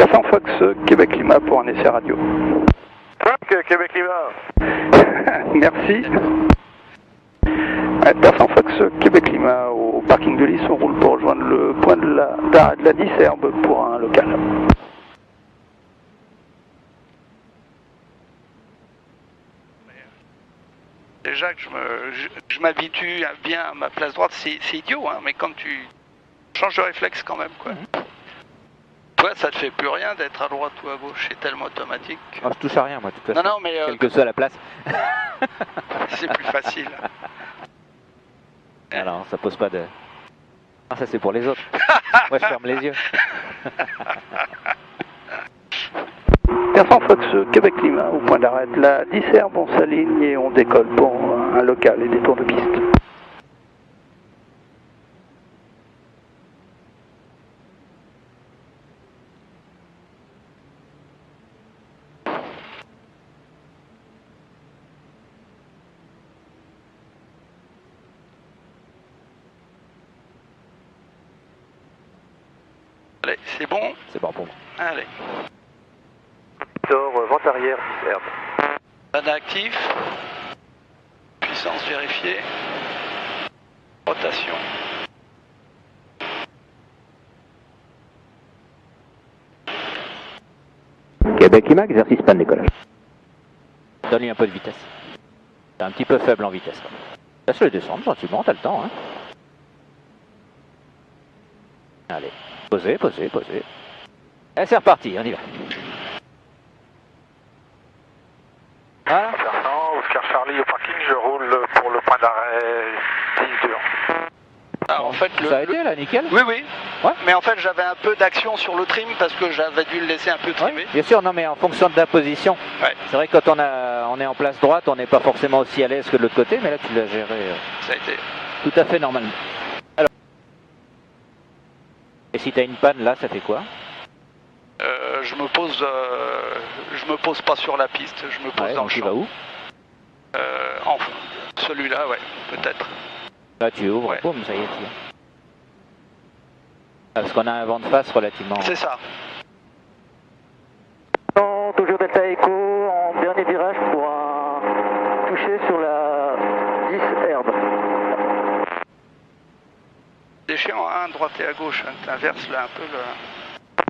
Persan Fox, Québec Lima pour un essai radio. Québec Lima. Merci. Persan Fox, Québec Lima au parking de Lys, on roule pour rejoindre le point d'arrêt de la Disherbe pour un local. Déjà que je m'habitue bien à ma place droite, c'est idiot, hein, mais quand tu changes de réflexe quand même, quoi. Toi, ça te fait plus rien d'être à droite ou à gauche, c'est tellement automatique. Oh, je touche à rien, moi, de toute façon. Non, mais quelle que soit la place. c'est plus facile. Alors, ça pose pas de... Ah, ça c'est pour les autres. Moi, je ferme les yeux. Persan Fox, Québec Lima au point d'arrêt de la Disherbe, on s'aligne et on décolle pour un local et des tours de piste. Allez, c'est bon? C'est bon pour moi. Allez. Victor, vente arrière, Disherbe. Panne actif. Puissance vérifiée. Rotation. Québec Lima, exercice panne décollage. Donne-lui un peu de vitesse. C'est un petit peu faible en vitesse. Laisse-le descendre gentiment, t'as le temps. Hein. Allez, posez. Et c'est reparti, on y va. Voilà. Oscar Charlie au parking, je roule pour le point d'arrêt 10-2. Alors, en fait, Ça a été là, nickel? Oui. Ouais. Mais en fait, j'avais un peu d'action sur le trim parce que j'avais dû le laisser un peu trimer. Ouais, bien sûr, non mais en fonction de la position. Ouais. C'est vrai que quand on est en place droite, on n'est pas forcément aussi à l'aise que de l'autre côté, mais là tu l'as géré Ça a été. tout à fait normalement. Alors. Et si tu as une panne là, ça fait quoi? Je me pose pas sur la piste, je me pose Ouais, dans donc le tu champ. vas où? Enfin, celui-là, ouais, peut-être. Là tu ouvres, Ouais. boum, ça y est, tu y es. Parce qu'on a un vent de face relativement... C'est ça. Toujours Delta Echo en dernier virage pour un toucher sur la 10 herbe. Déchéant, hein, droite et à gauche, hein, t'inverses là un peu le...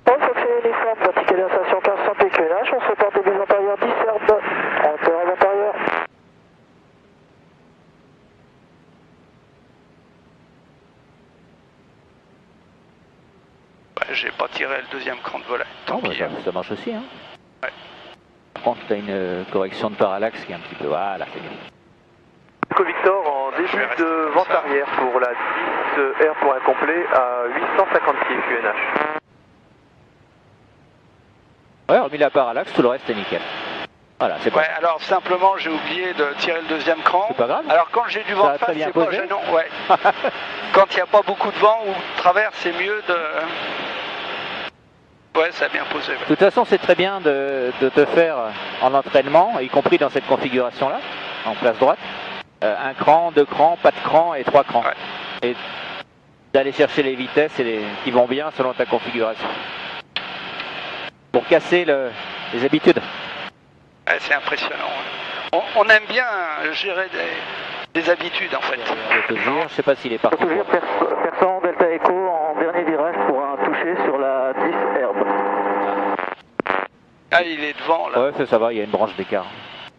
On s'accélère uniforme, verticale station 1500 PQNH, on se porte des antérieurs 10 herbe, en terrain intérieur. Ouais, j'ai pas tiré le deuxième cran de volet. Tant Oh, pis. bah, ça marche aussi, hein. Ouais. Par contre, tu as une correction de parallaxe qui est un petit peu... Voilà, c'est bien. Nico Victor en Je vais début rester de comme vente ça. arrière pour la 10R pour un complet à 850 pieds QNH. Ouais, remis la parallaxe, tout le reste est nickel. Voilà, c'est Ouais, pas... alors simplement j'ai oublié de tirer le deuxième cran. C'est pas grave. Alors quand j'ai du vent Ça a de très face, bien c'est pas posé. gênant. Ouais. Quand il n'y a pas beaucoup de vent ou de travers, c'est mieux de... Ouais, ça a bien posé. Ouais. De toute façon, c'est très bien de te faire en entraînement, y compris dans cette configuration-là, en place droite, un cran, deux crans, pas de cran et trois crans. Ouais. Et d'aller chercher les vitesses qui vont bien selon ta configuration. Pour casser les habitudes. Ouais, c'est impressionnant. Ouais. On aime bien gérer des habitudes en fait. Je te jure, je sais pas s'il est parti. Toujours Persan Delta Echo en dernier virage pour un toucher sur la 10 herbe. Ah, il est devant là. Ouais, ça va, il y a une branche d'écart.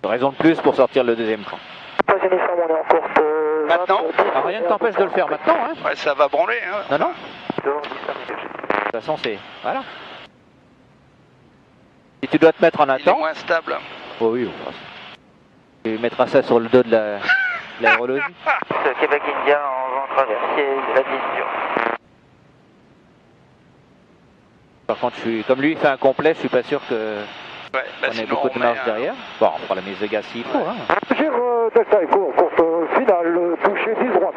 Raison de plus pour sortir le deuxième cran. Pas uniforme, on est en courte. Maintenant Ah, rien ne t'empêche de le faire maintenant, hein. Ouais, ça va branler. Hein. Non, non. De toute façon, c'est... Voilà. Si tu dois te mettre en Il est attente... moins stable. Oh oui, tu mettras ça sur le dos de l'aérologie. Québec India en vent traversier, la 10 dure. Par contre, comme lui il fait un complet, je suis pas sûr que Ouais, bah on ait sinon, beaucoup de on met marge un- derrière. Bon, on fera la mise de gaz s'il faut. Hein. Delta Echo, courte finale, toucher 10 droite.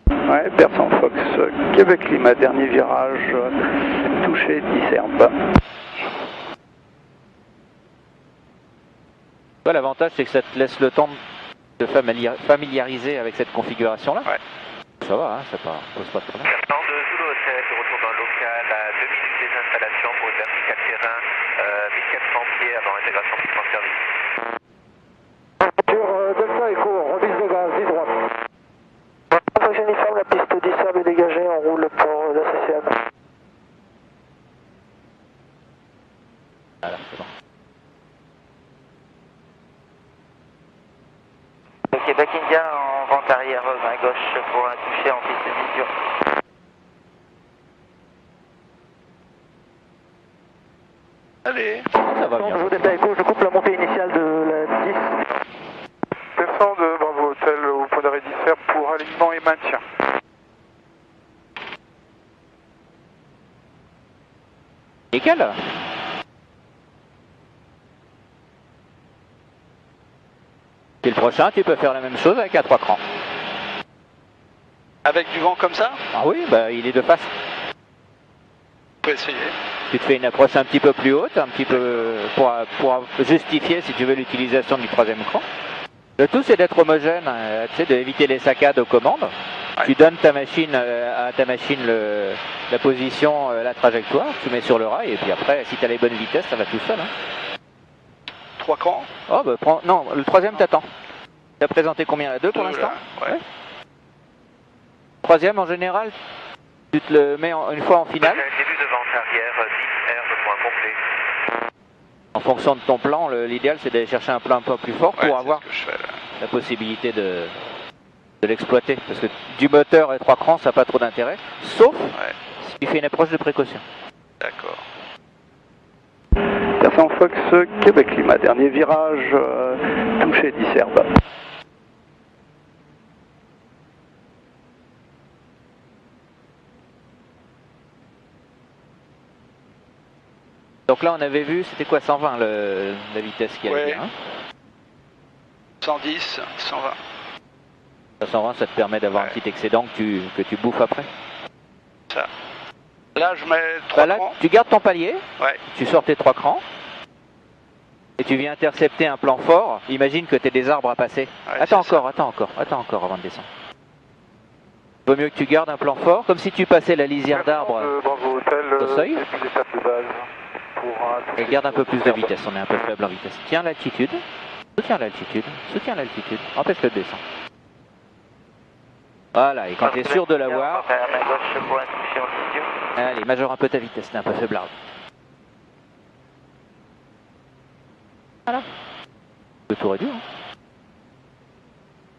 Ouais, Persan Fox, Québec Lima, dernier virage, touché 10 herbe. L'avantage, c'est que ça te laisse le temps de familiariser avec cette configuration-là. Ouais. Ça va, hein, ça pose pas de problème. Temps de Zulu Hotel, de retour dans le local à 2 minutes des installations pour une verticale terrain, 1400 pieds avant intégration du plan de service. Sur Delta Echo, remise de gaz, 10 droite. Uniforme, la piste 10 Serbe est dégagée, on roule pour la CCM. Voilà, c'est bon. Québec India en vente arrière main gauche pour un toucher en piste vision. Allez. Ça va bien. Au Delta Echo, je coupe la montée initiale de la 10. Descend de Bravo Hôtel au point d'arrêt d'Isère pour alignement et maintien. Nickel. Puis le prochain, tu peux faire la même chose avec un 3 crans. Avec du vent comme ça, Ah oui, bah il est de face. on peut essayer. Tu te fais une approche un petit peu plus haute, un petit peu pour justifier, si tu veux, l'utilisation du troisième cran. Le tout, c'est d'être homogène, tu sais, d'éviter les saccades aux commandes. Ouais. Tu donnes ta machine à ta machine la position, la trajectoire, tu mets sur le rail, et puis après, si tu as les bonnes vitesses, ça va tout seul. Hein. 3 crans. Oh, bah non, le troisième t'attends. Tu as présenté combien là? 2 pour l'instant? Ouais. Troisième, en général, tu te le mets une fois en finale. Début de vente arrière, 10R de point complet. En fonction de ton plan, l'idéal c'est d'aller chercher un plan un peu plus fort pour Ouais, avoir c'est ce que je fais, là. la possibilité de l'exploiter. Parce que du moteur et 3 crans, ça n'a pas trop d'intérêt. Sauf si tu fais une approche de précaution. D'accord. Persan Fox, Québec Lima, dernier virage, touché 10 Serbe. Donc là on avait vu, c'était quoi, 120 la vitesse qui allait Ouais. bien, hein. 110, 120. 120 ça te permet d'avoir Ouais. un petit excédent que tu bouffes après. Ça. Là, je mets 3 Bah là, crans. tu gardes ton palier, Ouais. tu sors tes 3 crans, et tu viens intercepter un plan fort. Imagine que tu as des arbres à passer. Ouais, attends c'est ça. encore avant de descendre. Vaut mieux que tu gardes un plan fort, comme si tu passais la lisière d'arbres Bravo Hôtel, au seuil. début d'étape de base. Pour Et garde un peu plus de vitesse, on est un peu faible en vitesse. Tiens l'altitude, soutiens l'altitude, empêche-le de descendre. Voilà, et quand tu es sûr de l'avoir, Main gauche pour un toucher en vision. allez, majore un peu ta vitesse, t'es un peu faiblard. Voilà. Le tour est dur. Hein.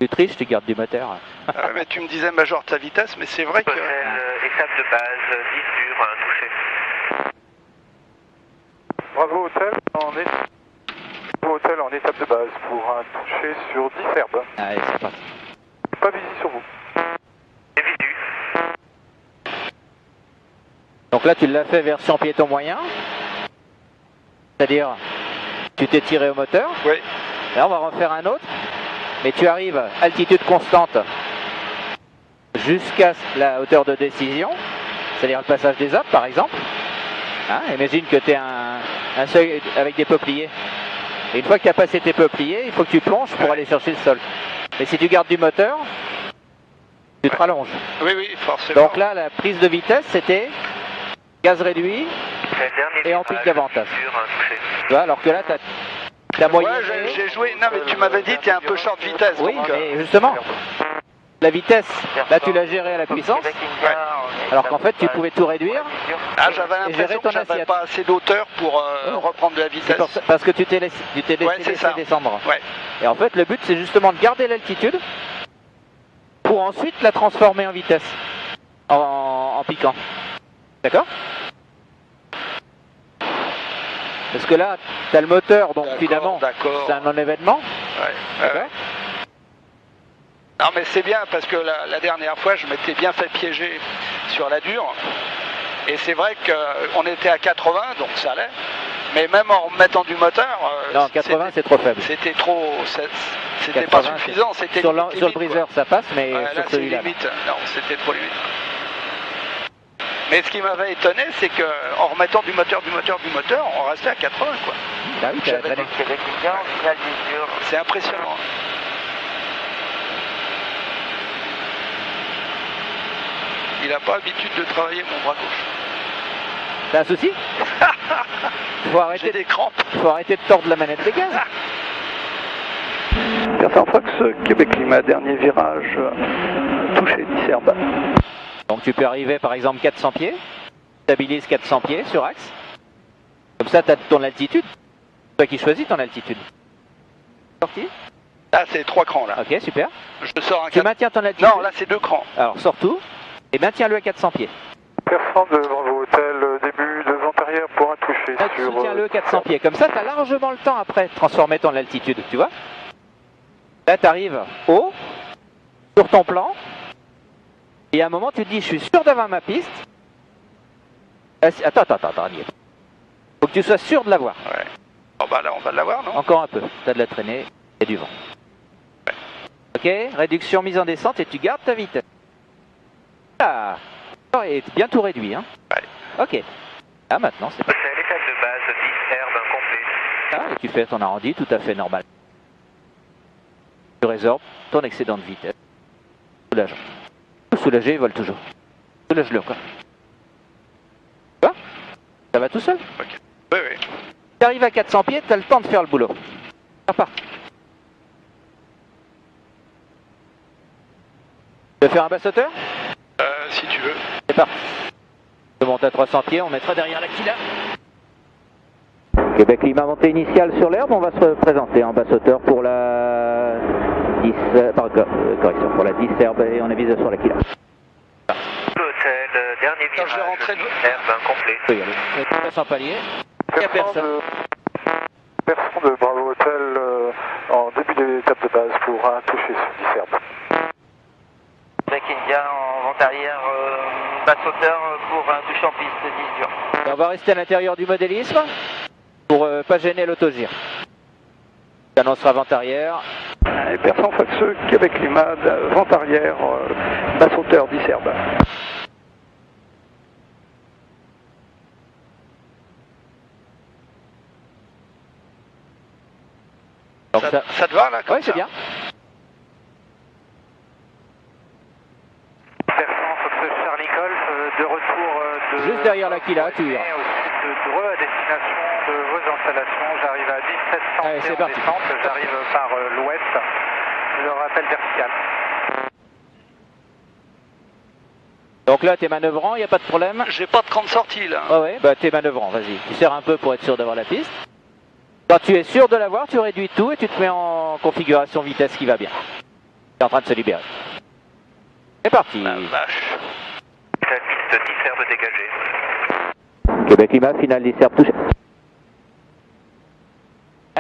Tu triches, tu gardes du moteur. Ah ouais, mais tu me disais major ta vitesse, mais c'est vrai que... Étape de base, 10 sur un touché. Bravo Hôtel, en étape de base pour un touché sur 10 Serbe. Allez, c'est parti. Pas visible sur vous. Et visu. Donc là, tu l'as fait version piéton moyen. C'est-à-dire, tu t'es tiré au moteur. Oui. Là, on va refaire un autre. Mais tu arrives à altitude constante jusqu'à la hauteur de décision. C'est-à-dire le passage des Alpes, par exemple. Hein, imagine que tu es un seuil avec des peupliers. Et une fois que tu as passé tes peupliers, il faut que tu plonges pour aller chercher le sol. Mais si tu gardes du moteur, tu te rallonges. Oui, forcément. Donc là, la prise de vitesse, c'était gaz réduit et en pic d'avantage. Sur un touché. Tu vois, alors que là, tu as moyen. Ouais, j'ai joué... Non, mais tu m'avais dit t'es un peu short vitesse. Oui, donc, mais justement, la vitesse, là, tu l'as gérée à la puissance. Québec India, Alors qu'en fait, tu pouvais tout réduire. Ah, j'avais Et gérer l'impression ton que j'avais assiette. pas assez d'auteur pour reprendre de la C'est vitesse. parce que tu t'es laissé, Ouais, c'est ça. descendre. Ouais. Et en fait, le but, c'est justement de garder l'altitude pour ensuite la transformer en vitesse, en piquant. D'accord? Parce que là, tu as le moteur, donc finalement, D'accord. c'est un non-événement. Ouais. D'accord. Non, mais c'est bien parce que la dernière fois, je m'étais bien fait piéger sur la dure. Et c'est vrai qu'on était à 80, donc ça allait. Mais même en remettant du moteur, Non, 80, c'est trop faible. c'était trop, c'était 80, pas suffisant. C'était Sur, limite, sur le briseur, ça passe, mais quoi. Ouais, sur là, c'est celui-là. limite. Non, c'était trop limite. Mais ce qui m'avait étonné, c'est qu'en remettant du moteur, on restait à 80, quoi. Bah oui, t'as J'avais traîné. Québec India, en finale d'usure. C'est impressionnant. Il n'a pas l'habitude de travailler mon bras gauche. T'as un souci? J'ai des crampes. Faut arrêter de tordre la manette de gaz. Persan Fox, Québec Lima, dernier virage, touché d'Iserbe. Donc tu peux arriver par exemple 400 pieds, stabilise 400 pieds sur axe. Comme ça, tu as ton altitude. C'est toi qui choisis ton altitude. Sorti? Là, c'est 3 crans là. Ok, super. Je sors un Tu 4. maintiens ton altitude. Non, là, c'est 2 crans. Alors sors tout et maintiens-le à 400 pieds. Persan de Bravo Hôtel, début de vent arrière pour un toucher sur... Soutiens-le 400 pieds. Comme ça, tu as largement le temps après de transformer ton altitude, tu vois. Là, tu arrives haut, sur ton plan, et à un moment, tu te dis, je suis sûr d'avoir ma piste. Attends, il y est. Faut que tu sois sûr de l'avoir. Ouais. Oh bah là, on va l'avoir, non? Encore un peu. Tu as de la traînée et du vent. Ok, réduction, mise en descente, et tu gardes ta vitesse. Ah, et bien tout réduit, hein. Ouais. Ok. Ah, maintenant, c'est pas... C'est l'étape de base 10 herbes incomplet. Ah, et tu fais ton arrondi tout à fait normal. Tu résorbes ton excédent de vitesse. Soulageant. Soulagé, il vole toujours. Soulage-le encore. Tu vois? Ça va tout seul. Ok. Oui, oui. Tu arrives à 400 pieds, tu as le temps de faire le boulot. Ça part. Tu veux faire un basse-hauteur? Si tu veux. C'est parti. Je monte à 300 pieds, on mettra derrière la Kila. Québec Lima, montée initiale sur l'herbe, on va se présenter en basse hauteur pour la 10, correction, pour la 10 herbe et on avise sur la Kila. L'hôtel, dernier Quand je vais virage, rentrer 10 le- herbes incomplet. Tu peux y aller. Tu passes en palier. Il n'y a personne. Persan de Bravo Hôtel en début de l'étape de base pour un toucher sur Iserbe. Québec India en vente arrière, basse hauteur pour un toucher en piste 10 dur. Et on va rester à l'intérieur du modélisme pour pas gêner l'autogire. Tu annonceras vente arrière. Et Persan Fox, Québec Lima, vent arrière, basse hauteur d'Iserbe. Donc Ça te va là comme Oui, c'est ça bien. Persan Fox Charlie Golf, de retour de... Juste derrière la Kila, tu iras. Au sud de Dreux, à destination de vos installations. J'arrive à 1700 Allez, c'est pieds en parti. descente. J'arrive par l'ouest. Je rappelle vertical. Donc là, t'es manœuvrant, il n'y a pas de problème. J'ai pas de 30 sorties là. Ah ouais, bah t'es manœuvrant, vas-y. Tu serres un peu pour être sûr d'avoir la piste. Quand tu es sûr de l'avoir, tu réduis tout et tu te mets en configuration vitesse qui va bien. C'est en train de se libérer. C'est parti. La vache. La piste 10 herbes dégagée. Québec Lima, finale 10 herbe touchée.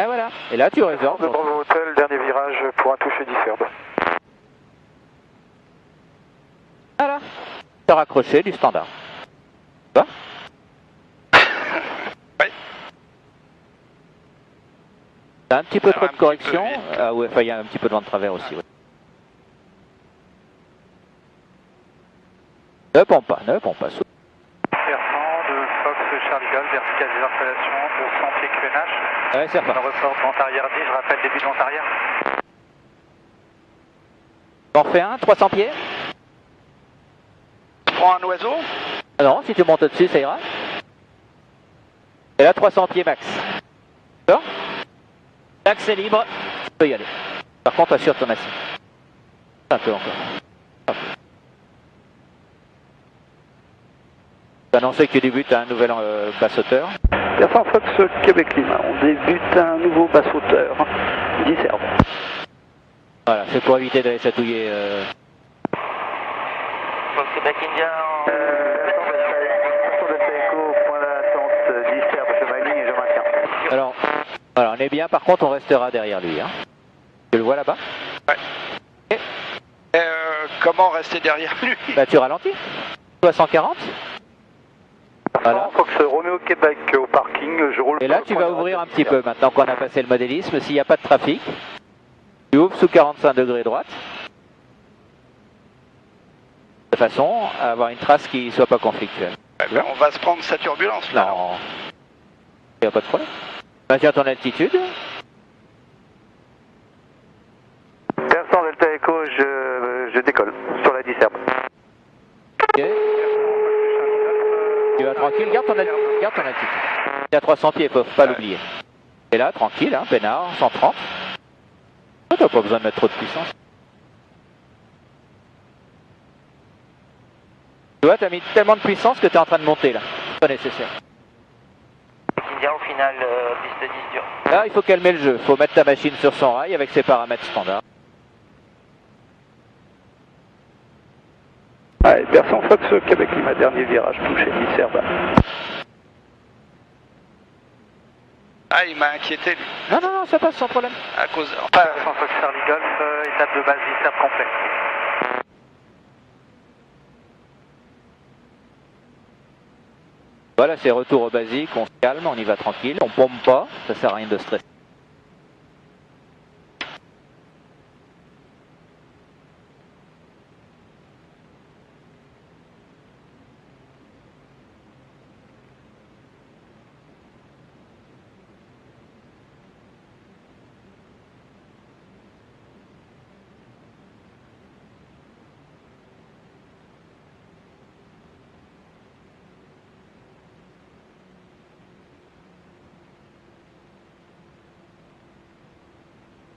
Et voilà. Et là, tu De résorbes. Bravo Hôtel, dernier virage pour un toucher d'Iserbe. Voilà. Tu as raccroché du standard. Tu vois? Ouais. T'as un petit peu Ça trop va de un correction. petit peu vite. Ah ouais, enfin, il y a un petit peu de vent de travers aussi. Ouais. Ne pompe pas, ne pompe pas. Persan de Fox Charlie Golf, vertical des installations, 200 pieds QNH. Ouais, c'est On reparti. ressort vente arrière 10, je rappelle début de vente arrière. On refait un, 300 pieds. Tu prends un oiseau? Ah non, si tu montes au-dessus, ça ira. Et là, 300 pieds max. D'accord? L'axe est libre, tu peux y aller. Par contre, assure ton assis. Un peu encore. Un peu. Tu as annoncé que tu débutes à un nouvel basse hauteur. Persan Fox, Québec Lima, on débute un nouveau basse hauteur d'Iserbe. Voilà, c'est pour éviter d'aller chatouiller. Québec India en... Point d'attente d'Iserbe, je m'aligne et je maintiens. Alors, voilà, on est bien. Par contre, on restera derrière lui. Hein. Tu le vois là-bas? Comment rester derrière lui? Bah, tu ralentis. 340. Voilà. Fox Romeo Québec au parking, je roule. Et là, tu vas ouvrir un petit peu. Maintenant qu'on a passé le modélisme, s'il n'y a pas de trafic, tu ouvres sous 45 degrés droite. De façon à avoir une trace qui ne soit pas conflictuelle. Eh ben, on va se prendre sa turbulence là. Non. Il n'y a pas de problème. Maintiens ton altitude. Persan Delta Echo, je décolle sur la Iserbe. Ok. Tu vas tranquille, garde ton altitude. T'es à 300 pieds, faut pas l'oublier. Et là, tranquille, hein, peinard, 130. T'as pas besoin de mettre trop de puissance. Tu vois, t'as mis tellement de puissance que t'es en train de monter là. C'est pas nécessaire. India au final, piste 10 dur. Là, il faut calmer le jeu. Il faut mettre ta machine sur son rail avec ses paramètres standards. Ouais, Persan Fox, Québec Lima, dernier virage, touché 10 herbe. Ah, il m'a inquiété, lui. Non, non, non, ça passe sans problème. À cause. Enfin, Fox Charlie Golf, étape de base 10 herbes complet. Voilà, c'est retour au basique, on se calme, on y va tranquille, on pompe pas, ça sert à rien de stresser.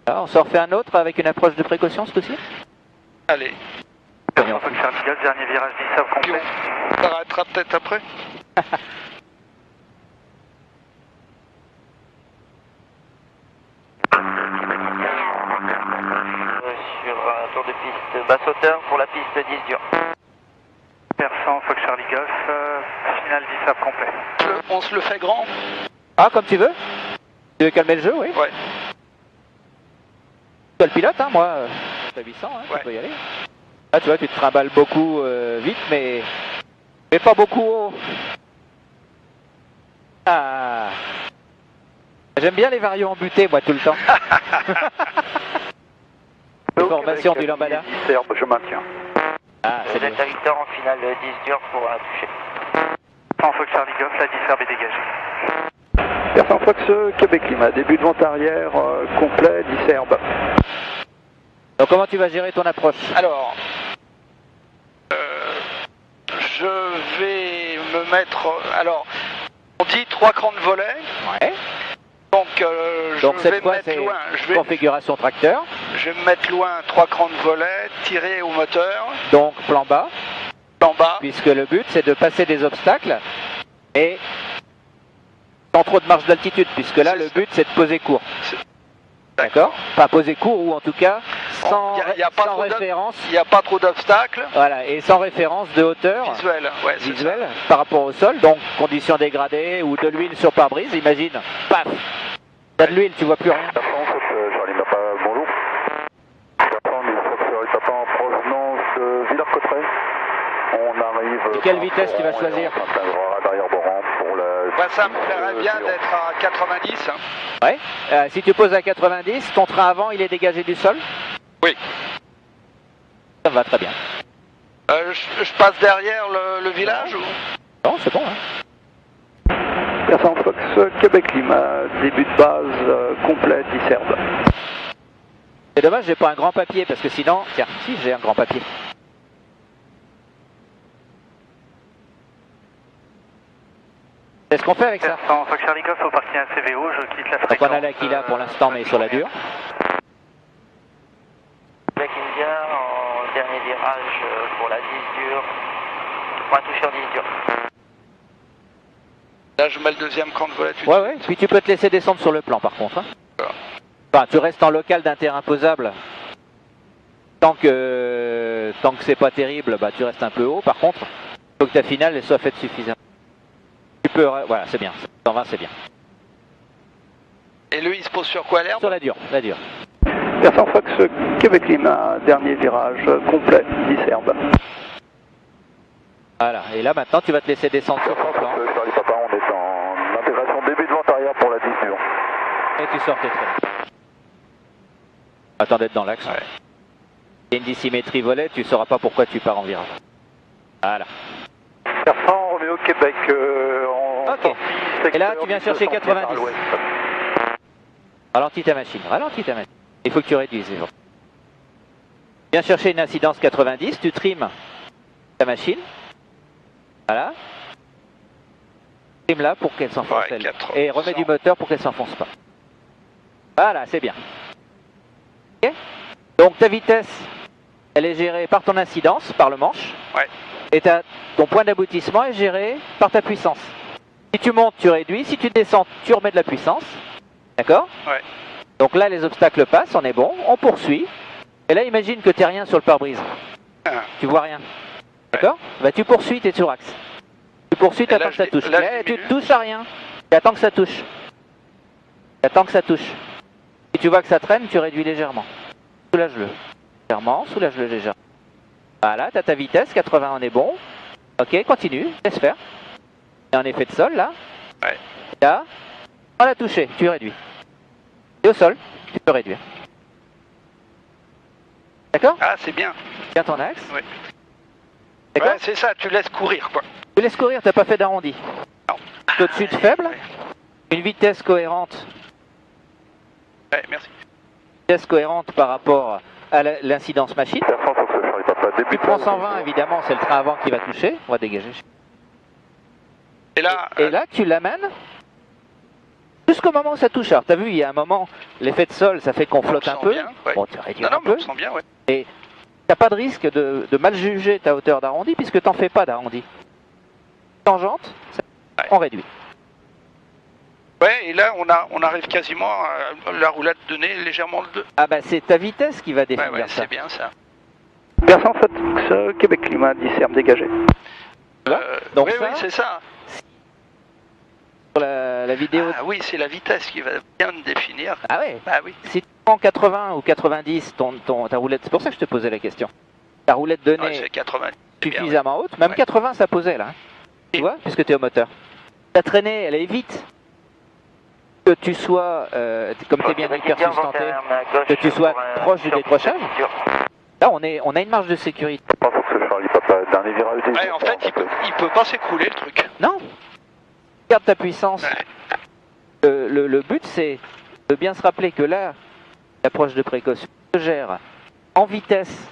Là, on s'en refait un autre avec une approche de précaution ce coup-ci. allez. Persan Fox Charlie Golf, dernier virage 10 herbes Puis complet. on s'arrêtera peut-être après. Sur un tour de piste basse hauteur pour la piste 10 dur. Persan Fox Charlie Golf, final 10 herbes complet. On se le fait grand. Ah, comme tu veux. Tu veux calmer le jeu, oui. Ouais. Toi le pilote, hein, moi, c'est 800, hein, Ouais. tu peux y aller. Là, tu vois, tu te trimbales beaucoup vite, mais pas beaucoup haut. Ah. J'aime bien les variants butés, moi, tout le temps. Formation du lambada. 10 herbe, je maintiens. Ah, Vous c'est bien. êtes à Victor en finale 10 dur pour un toucher. Persan Fox Charlie Golf, la 10 herbes est dégagée. Persan Fox, Québec Lima, début de vente arrière, complet, 10 herbe. Donc, comment tu vas gérer ton approche? Alors, je vais me mettre. Alors, on dit 3 crans de volet. Ouais. Donc, Donc, je vais cette me fois, mettre c'est loin. configuration tracteur. Je vais me mettre loin 3 crans de volet, tirer au moteur, Donc, plan bas, en bas. puisque le but, c'est de passer des obstacles et sans trop de marge d'altitude, puisque là, C'est le ça. but, c'est de poser court. D'accord? Enfin, poser court ou en tout cas sans, y a pas sans trop de- référence. Il n'y a pas trop d'obstacles. Voilà, et sans référence de hauteur Visuel, ouais, c'est ça. visuelle par rapport au sol, donc conditions dégradées ou de l'huile sur pare-brise, imagine, paf, t'as de l'huile, tu vois plus rien. Persan Fox Charlie Papa, bonjour. Persan Fox Charlie Papa en provenance de Villers-Cotterêts. On arrive. Et quelle vitesse tu vas choisir? On atteindra d'arrière-borant pour la. Ouais, ça me plairait bien d'être à 90. Hein. Ouais. Si tu poses à 90, ton train avant, il est dégagé du sol? Oui. Ça va très bien. Je passe derrière le village ou... Non, c'est bon, hein. Persan Fox, Québec Lima, début de base, complet, 10 herbe. C'est dommage, j'ai pas un grand papier, parce que sinon... Tiens, si, j'ai un grand papier. C'est ce qu'on fait avec ça. Persan Fox Charlie Golf au parking ACVO, je quitte la Donc fréquence. on a l'Aquila pour l'instant, mais sur la dure. Black India en dernier virage pour la 10 dur. Pour un toucher en 10 dur. Là, je mets le deuxième cran de volet. Ouais, ouais, puis tu peux te laisser descendre sur le plan par contre. Hein. Enfin, tu restes en local d'un terrain posable. Tant que c'est pas terrible, bah, tu restes un peu haut. Par contre, il faut que ta finale elle soit faite suffisamment. Tu peux, voilà, c'est bien. 120, c'est bien. Et lui, il se pose sur quoi l'herbe? Sur la dure, la dure. Persan Fox, Québec Lima, dernier virage, complet, 10 herbe. Voilà, et là maintenant tu vas te laisser descendre sur ton plan. Charlie Papa, on est en intégration début de vente arrière pour la 10 dur. Et tu sors tes trains. Attends d'être dans l'axe. Ouais. Il y a une dissymétrie volet, tu sauras pas pourquoi tu pars en virage. Voilà. Persan, Roméo Québec, en Ok. sortie, secteur Et là, tu viens chercher 200 pieds par 90. l'ouest. Ralentis ta machine, ralentis ta machine. Il faut que tu réduises. Viens chercher une incidence 90, tu trimes ta machine. Voilà. Là pour qu'elle s'enfonce Ouais, elle. 400. Et remets du moteur pour qu'elle s'enfonce pas. Voilà, c'est bien. Ok. Donc ta vitesse, elle est gérée par ton incidence, par le manche. Ouais. Et ton point d'aboutissement est géré par ta puissance. Si tu montes, tu réduis. Si tu descends, tu remets de la puissance. D'accord? Ouais. Donc là, les obstacles passent, on est bon, on poursuit. Et là, imagine que tu n'as rien sur le pare-brise. Tu vois rien. D'accord? Bah, tu poursuis, tu es sur axe. Tu poursuis, tu attends que ça touche. Mais tu ne touches à rien. Tu attends que ça touche. Tu attends que ça touche. Si tu vois que ça traîne, tu réduis légèrement. Soulage-le. Légèrement, soulage-le légèrement. Voilà, tu as ta vitesse, 80, on est bon. Ok, continue, laisse faire. Il y a un effet de sol là. Ouais. Là, on l'a touché, tu réduis. Et au sol, tu peux réduire. D'accord? Ah, c'est bien. Bien ton axe. Ouais. D'accord? Ouais, c'est ça, tu laisses courir, quoi. Tu laisses courir, tu n'as pas fait d'arrondi. Non. Taux de chute faible, Ouais. une vitesse cohérente. Ouais, merci. Vitesse cohérente par rapport à l'incidence machine. Personne, faut que ce Charlie Papa débute. Tu prends 120, évidemment, c'est le train avant qui va toucher. On va dégager. Et là, Et là, tu l'amènes jusqu'au moment où ça touche. Alors, tu as vu, il y a un moment, l'effet de sol, ça fait qu'on flotte on un sent peu. bien, ouais. Bon, tu réduis non, un mais peu. on sent bien, ouais. Et tu n'as pas de risque de mal juger ta hauteur d'arrondi puisque tu n'en fais pas d'arrondi. Tangente, on réduit. Ouais, et là, on arrive quasiment à la roulade de nez légèrement le 2. Ah bah c'est ta vitesse qui va définir Ouais, ça. c'est bien ça. Persan Fox, Québec Climat, 10 Herbe dégagé. Donc oui, ça, oui, c'est ça. sur la vidéo... Ah oui, c'est la vitesse qui va bien définir. Ah ouais. Bah oui. Si tu prends 80 ou 90, ta roulette, c'est pour ça que je te posais la question. Ta roulette de Ouais, nez c'est 80. c'est bien, suffisamment haute, même Ouais. 80 ça posait là. Hein. Tu Et- vois, puisque tu es au moteur. Ta traînée, elle évite que tu sois, comme tu es bien hyper sustenté, que tu sois proche du décrochage. Là, on a une marge de sécurité. Personne, faut que ce Charlie Papa, dernier virage. ouais. Ouais, en fait, il peut pas s'écrouler le truc. Non. Garde ta puissance. Ouais. Le but, c'est de bien se rappeler que là, l'approche de précaution se gère en vitesse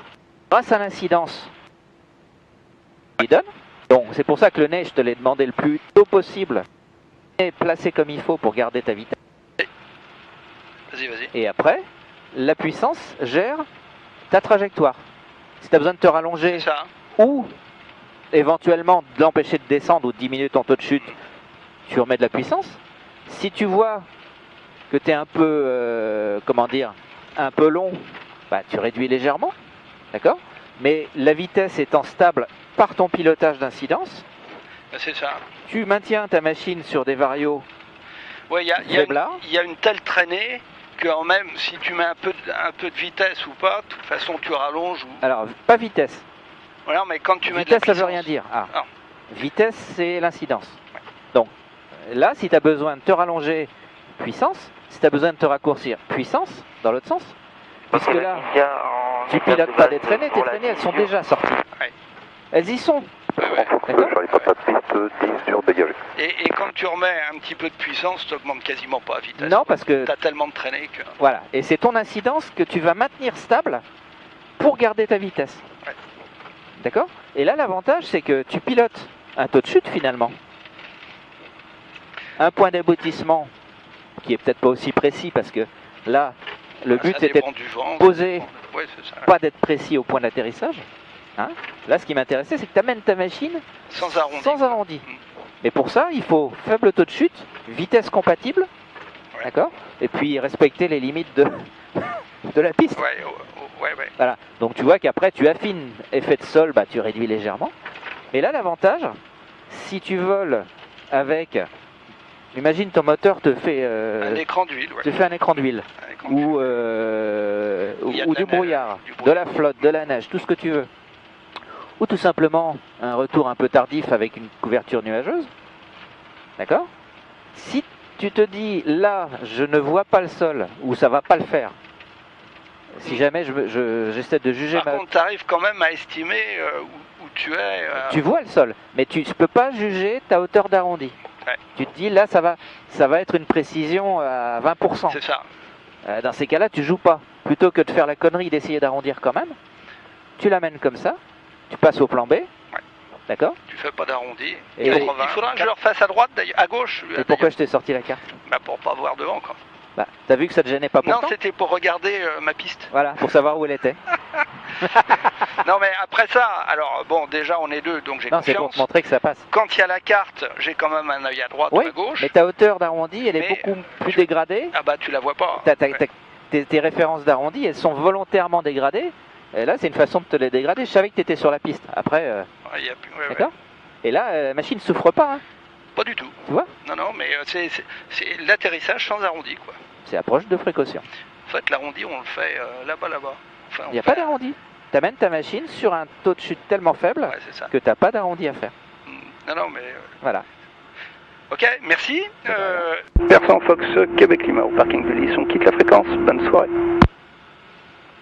grâce à l'incidence qu'il donne. Donc, c'est pour ça que le nez, je te l'ai demandé le plus tôt possible, et placé comme il faut pour garder ta vitesse. Vas-y, vas-y. Et après, la puissance gère ta trajectoire. Si tu as besoin de te rallonger C'est ça. ou éventuellement de l'empêcher de descendre ou de diminuer ton taux de chute, tu remets de la puissance. Si tu vois que tu es un peu, comment dire, un peu long, bah, tu réduis légèrement, d'accord? Mais la vitesse étant stable par ton pilotage d'incidence, C'est ça. tu maintiens ta machine sur des varios Ouais, il faibles. y a une telle traînée que même si tu mets un peu de vitesse ou pas, de toute façon tu rallonges. Ou... Alors, pas vitesse. Voilà, mais quand tu mets Vitesse, de la ça veut puissance- rien dire. Ah. Non. Vitesse, c'est l'incidence. Donc, là, si tu as besoin de te rallonger, puissance. Si tu as besoin de te raccourcir, puissance, dans l'autre sens. Puisque là, tu pilotes pas des traînées, tes traînées, elles sont déjà sorties. Ouais. Elles y sont. Ouais, ouais. Faut que ce Charlie Papa, piste 10 sur dégagé. Et quand tu remets un petit peu de puissance, tu n'augmentes quasiment pas la vitesse. Non, parce que, Tu as tellement de traînées que... voilà, et c'est ton incidence que tu vas maintenir stable pour garder ta vitesse. Ouais. D'accord? Et là, l'avantage, c'est que tu pilotes un taux de chute finalement. Un point d'aboutissement qui est peut-être pas aussi précis parce que là, le but ça c'était dépend du vent. poser, Ouais, c'est ça. pas d'être précis au point d'atterrissage. Hein. Là, ce qui m'intéressait, c'est que tu amènes ta machine Sans arrondi. sans arrondi. Mm. Mais pour ça, il faut faible taux de chute, vitesse compatible, Ouais. d'accord? Et puis respecter les limites de, de la piste. Ouais, ouais. Voilà. Donc tu vois qu'après, tu affines effet de sol, bah, tu réduis légèrement. Mais là, l'avantage, si tu voles avec... Imagine ton moteur te fait, Un écran d'huile, ouais. te fait un écran d'huile. Un écran d'huile. Ou Il y a de la du neige, brouillard, du de brouillard. la flotte, de la neige, tout ce que tu veux. Ou tout simplement un retour un peu tardif avec une couverture nuageuse. D'accord? Si tu te dis là, je ne vois pas le sol, ou ça va pas le faire, si jamais j'essaie de juger Par ma... contre, tu arrives quand même à estimer où tu es. Tu vois le sol, mais tu ne peux pas juger ta hauteur d'arrondi. Ouais. Tu te dis là, ça va être une précision à 20%. C'est ça. Dans ces cas-là, tu joues pas. Plutôt que de faire la connerie d'essayer d'arrondir quand même, tu l'amènes comme ça, tu passes au plan B, D'accord. Tu fais pas d'arrondi. Et Il faudra que je le refasse à droite, d'ailleurs, à gauche. Et pourquoi je t'ai sorti la carte? Bah pour pas voir devant quoi. Bah, t'as vu que ça te gênait pas Non, pourtant? c'était pour regarder ma piste. Voilà, pour savoir où elle était. Non mais après ça, alors bon déjà on est deux donc j'ai Non, c'est pour confiance. te montrer que ça passe. Quand il y a la carte, j'ai quand même un œil à droite Oui, ou à gauche. mais ta hauteur d'arrondi, elle est Mais beaucoup plus dégradée. Ah bah tu la vois pas. Tes références d'arrondi, elles sont volontairement dégradées. Et là, c'est une façon de te les dégrader. Je savais que tu étais sur la piste. Après, Ouais, y a plus... ouais, d'accord. Et là, la machine ne souffre pas. Hein. Pas du tout. Tu vois? Non, non, mais c'est l'atterrissage sans arrondi quoi. C'est approche de précaution. En fait l'arrondi on le fait là-bas, là-bas. Enfin, Il n'y a pas d'arrondi. Tu amènes ta machine sur un taux de chute tellement faible Ouais, c'est ça. que tu n'as pas d'arrondi à faire. Non, non, mais... Voilà. Ok, merci. Persan Fox, Québec Lima au parking de Lys, on quitte la fréquence, bonne soirée.